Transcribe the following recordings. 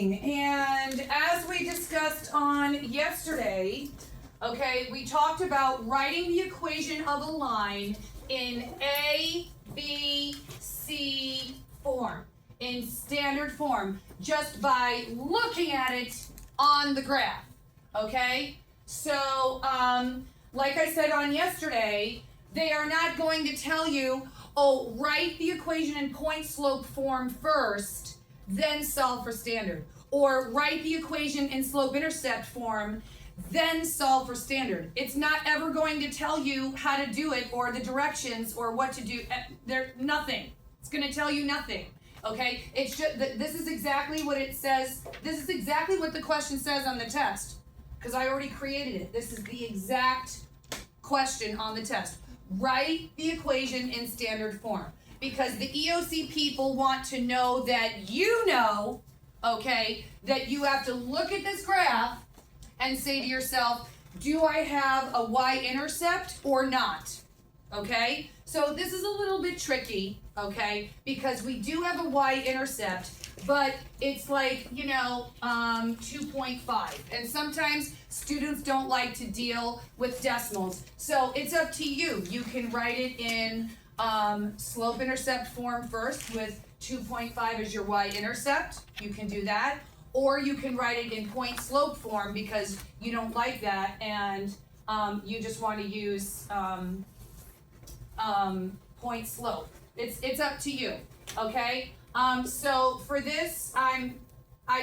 morning, and as we discussed on yesterday, okay, we talked about writing the equation of a line in A, B, C form, in standard form, just by looking at it on the graph, okay? So, like I said on yesterday, they are not going to tell you, oh, write the equation in point slope form first, then solve for standard. Or write the equation in slope intercept form, then solve for standard. It's not ever going to tell you how to do it or the directions or what to do. There's nothing. It's going to tell you nothing. Okay? It's just this is exactly what it says. This is exactly what the question says on the test. Because I already created it. This is the exact question on the test. Write the equation in standard form. Because the EOC people want to know that you know, okay, that you have to look at this graph and say to yourself, do I have a y-intercept or not? Okay? So this is a little bit tricky, okay, because we do have a y-intercept, but it's like, 2.5. And sometimes students don't like to deal with decimals. So it's up to you. You can write it in slope intercept form first with 2.5 as your y-intercept. You can do that. Or you can write it in point slope form because you don't like that and you just want to use point slope. It's up to you, okay? So for this, I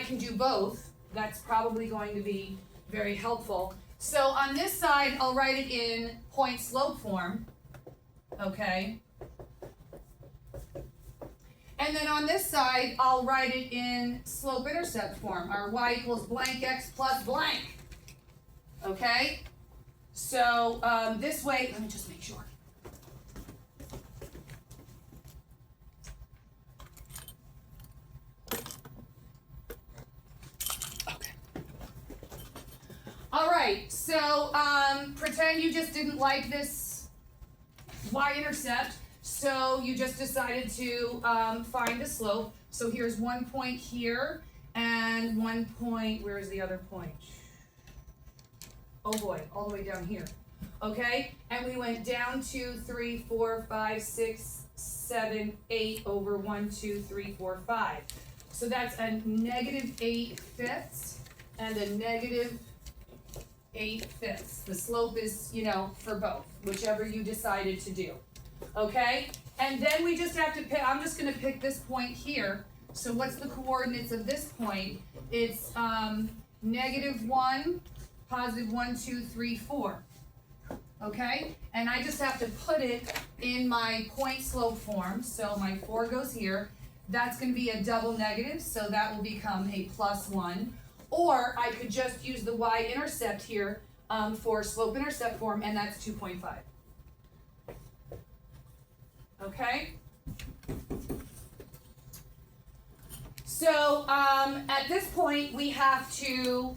can do both. That's probably going to be very helpful. So on this side, I'll write it in point slope form, okay? And then on this side, I'll write it in slope intercept form, or y equals blank x plus blank, okay? So this way, let me just make sure. All right, so pretend you just didn't like this y-intercept, so you just decided to find a slope. So here's one point here, and one point, where is the other point? Oh boy, all the way down here, okay? And we went down 2, 3, 4, 5, 6, 7, 8 over 1, 2, 3, 4, 5. So that's a negative 8/5 and a negative 8/5. The slope is, for both, whichever you decided to do. Okay? And then we just have to pick, I'm just going to pick this point here. So what's the coordinates of this point? It's -1, +1, 2, 3, 4. Okay? And I just have to put it in my point slope form. So my 4 goes here. That's going to be a double negative, so that will become a +1. Or I could just use the y-intercept here for slope intercept form, and that's 2.5. Okay? So at this point, we have to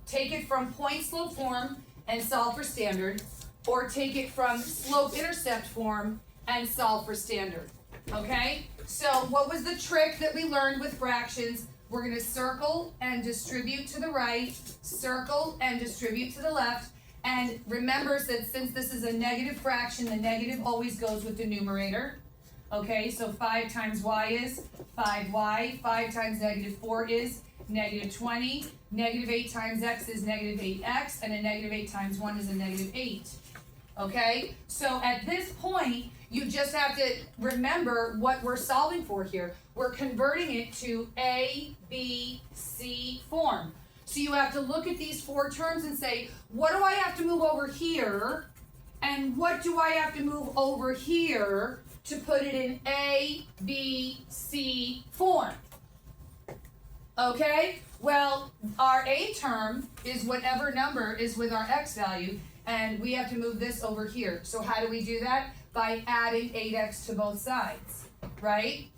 take it from point slope form and solve for standard, or take it from slope intercept form and solve for standard. Okay? So what was the trick that we learned with fractions? We're going to circle and distribute to the right, circle and distribute to the left, and remember that since this is a negative fraction, the negative always goes with the numerator. Okay, so 5 times y is 5y, 5 times -4 is -20, -8 times x is -8x, and a -8 times 1 is a -8. Okay, so at this point, you just have to remember what we're solving for here. We're converting it to A, B, C form. So you have to look at these 4 terms and say, what do I have to move over here? And what do I have to move over here to put it in A, B, C form? Okay? Well, our A term is whatever number is with our x value, and we have to move this over here. So how do we do that? By adding 8x to both sides, right?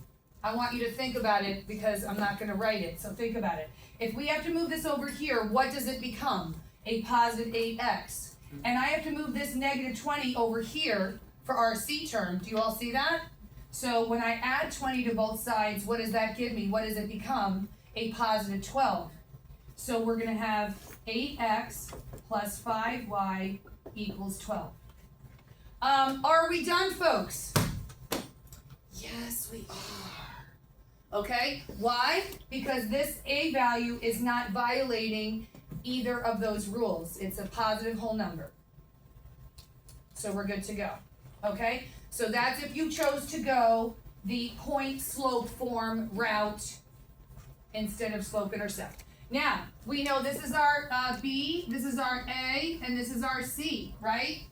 I want you to think about it because I'm not going to write it, so think about it. If we have to move this over here, what does it become? A positive 8x. And I have to move this -20 over here for our C term. Do you all see that? So when I add 20 to both sides, what does that give me? What does it become? a positive 12. So we're gonna have 8x plus 5y equals 12. Are we done, folks? Yes, we are. Okay, why? Because this a value is not violating either of those rules. It's a positive whole number. So we're good to go. Okay, so that's if you chose to go the point slope form route instead of slope intercept. Now, we know this is our B, this is our A, and this is our C, right?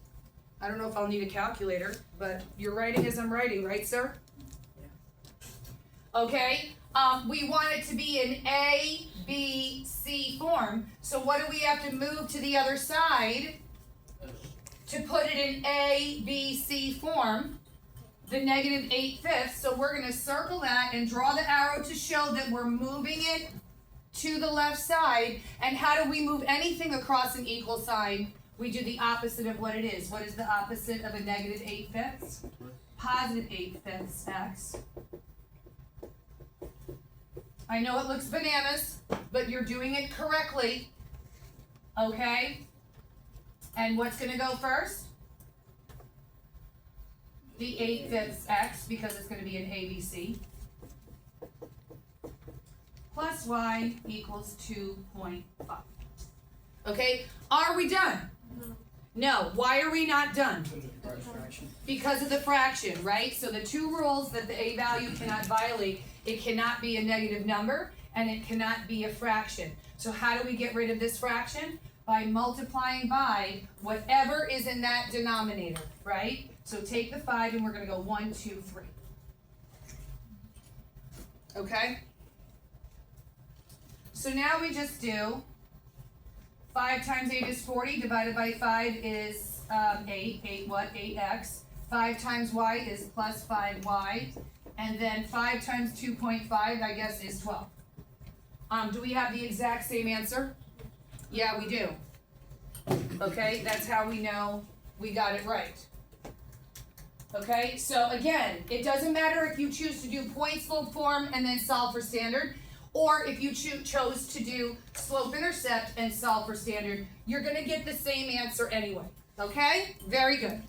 I don't know if I'll need a calculator, but you're writing as I'm writing, right, sir? Yeah. Okay, we want it to be an A, B, C form. So what do we have to move to the other side to put it in A, B, C form? The negative 8/5. So we're going to circle that and draw the arrow to show that we're moving it to the left side. And how do we move anything across an equal sign? We do the opposite of what it is. What is the opposite of a negative 8/5? Positive 8/5 x. I know it looks bananas, but you're doing it correctly. Okay? And what's going to go first? The 8/5 x, because it's going to be an ABC. Plus y equals 2.5. Okay? Are we done? No. Why are we not done? Because of the fraction, right? So the two rules that the a value cannot violate, it cannot be a negative number and it cannot be a fraction. So how do we get rid of this fraction? By multiplying by whatever is in that denominator, right? So take the 5 and we're going to go 1, 2, 3. Okay? So now we just do 5 times 8 is 40, divided by 5 is 8. 8 what? 8x. 5 times y is plus 5y. And then 5 times 2.5, I guess, is 12. Do we have the exact same answer? Yeah, we do. Okay, that's how we know we got it right. Okay, so again, it doesn't matter if you choose to do point slope form and then solve for standard, or if you chose to do slope intercept and solve for standard, you're going to get the same answer anyway. Okay, very good.